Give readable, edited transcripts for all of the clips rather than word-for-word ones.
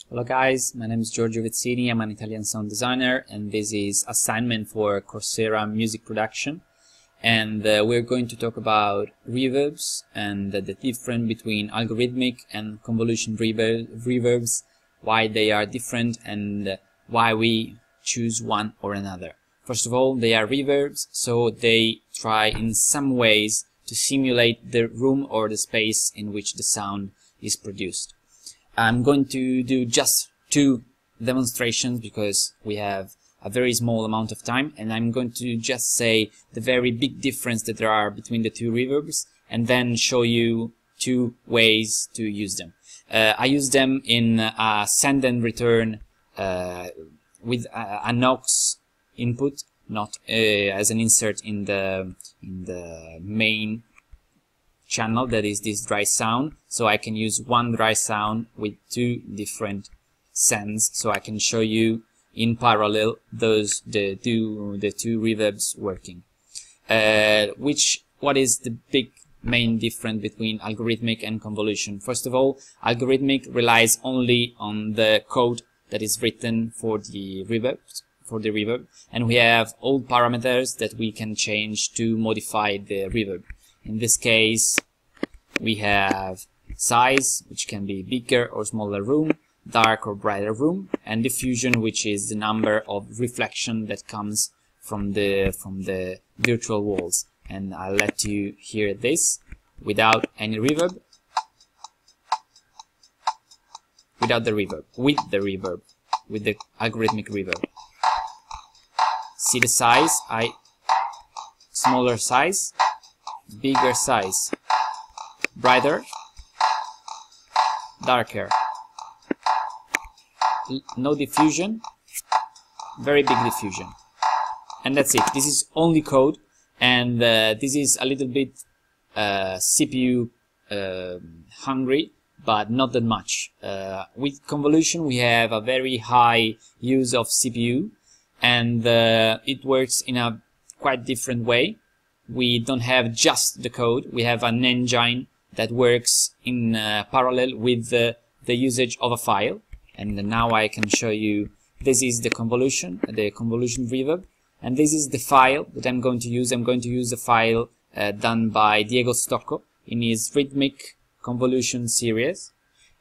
Hello guys, my name is Giorgio Vezzini, I'm an Italian sound designer and this is assignment for Coursera music production, and we're going to talk about reverbs and the difference between algorithmic and convolution reverbs, why they are different and why we choose one or another. First of all, they are reverbs, so they try in some ways to simulate the room or the space in which the sound is produced. I'm going to do just two demonstrations because we have a very small amount of time, and I'm going to just say the very big difference that there are between the two reverbs and then show you two ways to use them. I use them in a send and return with a Knox input, not as an insert in the main channel, that is this dry sound, so I can use one dry sound with two different sends, so I can show you in parallel the two reverbs working. What is the big main difference between algorithmic and convolution? First of all, algorithmic relies only on the code that is written for the reverb, and we have all parameters that we can change to modify the reverb. In this case, we have size, which can be bigger or smaller room, dark or brighter room, and diffusion, which is the number of reflection that comes from the virtual walls. And I'll let you hear this without any reverb, without the reverb, with the algorithmic reverb. See the size, smaller size, bigger size, brighter, darker, no diffusion, very big diffusion, and that's it. This is only code, and this is a little bit CPU hungry, but not that much. With convolution we have a very high use of CPU, and it works in a quite different way. We don't have just the code, we have an engine that works in parallel with the usage of a file. And now I can show you, this is the convolution reverb, and this is the file that I'm going to use. I'm going to use the file done by Diego Stocco in his Rhythmic Convolution series,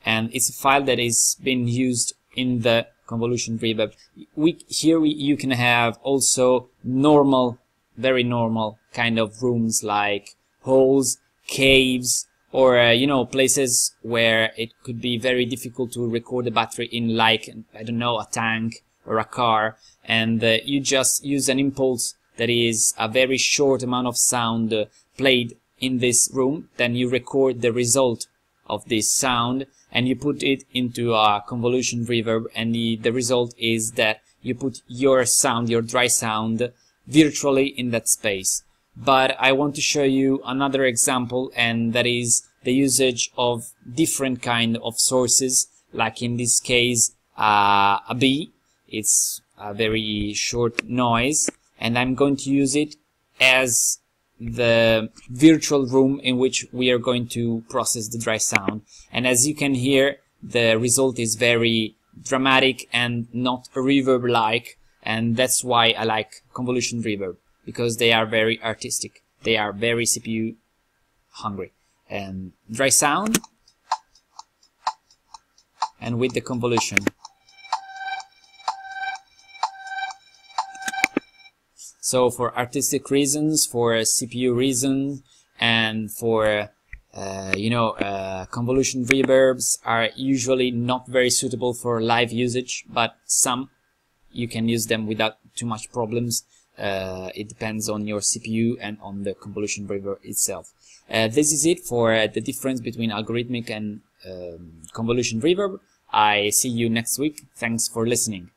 and it's a file that is being used in the convolution reverb. You can have also normal, very normal kind of rooms like holes, caves, or places where it could be very difficult to record the battery in, like, I don't know, a tank or a car, and you just use an impulse that is a very short amount of sound played in this room. Then you record the result of this sound and you put it into a convolution reverb, and the result is that you put your sound, your dry sound, virtually in that space. But I want to show you another example, and that is the usage of different kind of sources, like in this case a B. It's a very short noise, and I'm going to use it as the virtual room in which we are going to process the dry sound. And as you can hear, the result is very dramatic and not reverb-like, and that's why I like convolution reverb, because they are very artistic, they are very CPU hungry. And dry sound, and with the convolution. So for artistic reasons, for CPU reasons, and for convolution reverbs are usually not very suitable for live usage, but some you can use them without too much problems. It depends on your CPU and on the convolution reverb itself. This is it for the difference between algorithmic and convolution reverb. I see you next week. Thanks for listening.